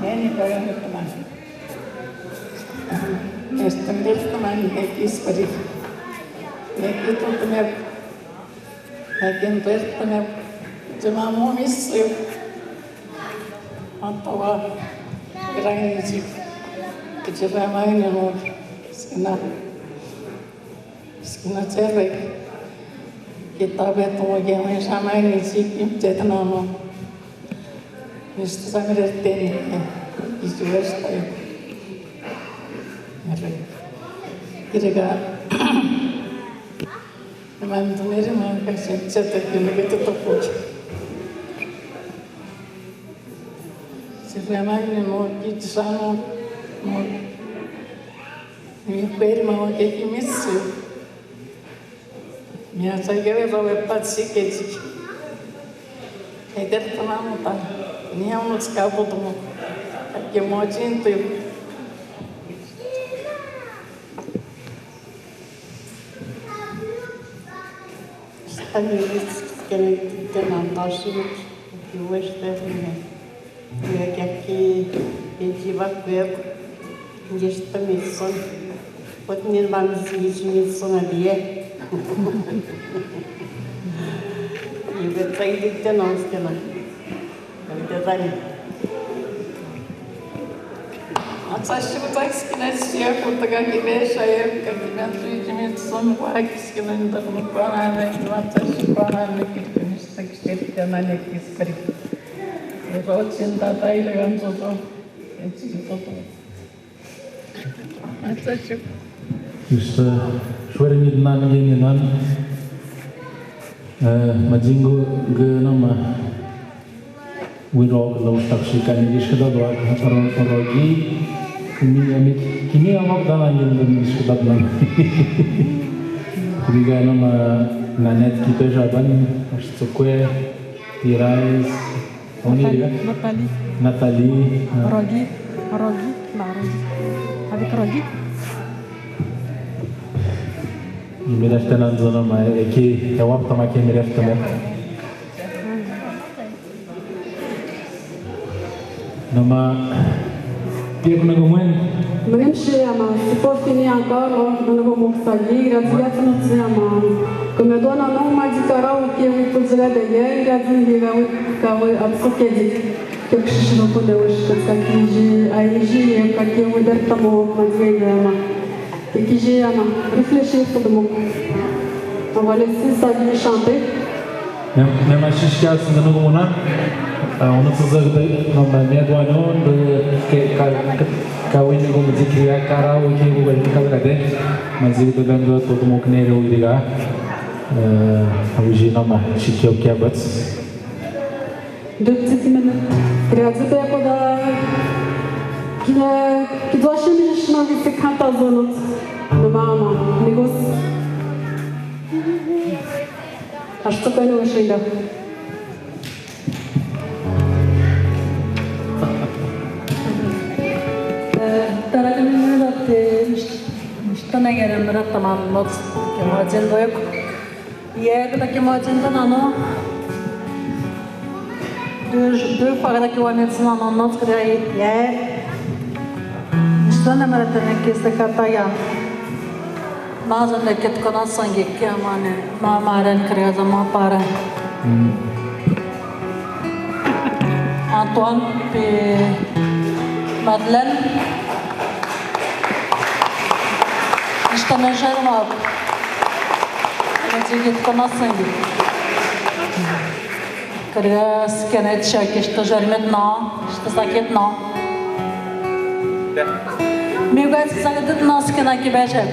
Meni päivähyttämään. Ja sitten virtamaan hekispari. Hekki tuttumia. Hekin virtamia. Se mä muomissa jo. Antavaa. Rainisi. Se päämäinen on. Skina tservei. Kitabet oikein ja samainen yhteytänä on. Mistä sä vedettiin istuesta ja kirjaa. Mä en tunne erimaan kanssa, että sä tehtiin mikä topuus. Se mäinen on kiitti sanoo. Minä perma on kekin missä. Minä sain käydä patsi keski. Ei tervetuloa muuta. Niin on ollut skauputunut. Kaikki mua tsintui. Sitä mielestäni antaa syyt. Juosteellinen. Kaikki ensivaikkoja. Jesta missä on. Voit niin vanhiksi missä on vie. Ibe taiditte noskena. Mitä tani? Atsaisi taikskina sijakulta kaikki veessä ja kaikki mentriitimit on vaikskina niitä kun panaan ja atsaisi panaan nekkiskönistä kestää nänekisperi. Ja Ruotsin tai Ilgan toto. Etsi toto. Atsaisi. Just suorin nan yin nan majingu gnama wirog lo taksikan dishda doa rogi kimi amak dana yin dishda dan riga nama nanet kita jaban sukwe tirais oni Nathalie Rogi avec Rogi. Mireftenan zona ma eki jawab tama ke mireftenan. Nama tiap nagumuen. Bnemshi ama sipofini ancora non vom sali grazie non siamo come dona non magicarau che tu zrede ye grazie dira ka absokedi que xixi não podemos que aí какие удар тому мазгема e que já refletir todo mundo. On va laisser Sabine chanter. Ne mai știți chiar sunt în comuna? Unul să zic de ne doano de ca uite cum zic cria cara uite cu verifica de mă zic de gândul tot mocnere uidiga. Avuji nama și eu chiar băț. Deux petites minutes. Grazie per poda que tu achas que não vai ficar fazendo no mama negócio. Acho que não chega. ترى كنا نشتنا غير مرة تمام نص كما جندوك يا كذا كما جندنا نو deux fois كذا كما نتسنا نص كذا يا نشتنا مرة تنا كيسة كتايا ما زلنا كتكنا سانجي كمان ما مارن كريا ما بارن Antoine et Madeleine. Isto não já era mal. Eu digo que não sangue. Queria se querer deixar que isto já era não, isto aqui não. Meu gato sabe de nós que não que beijar.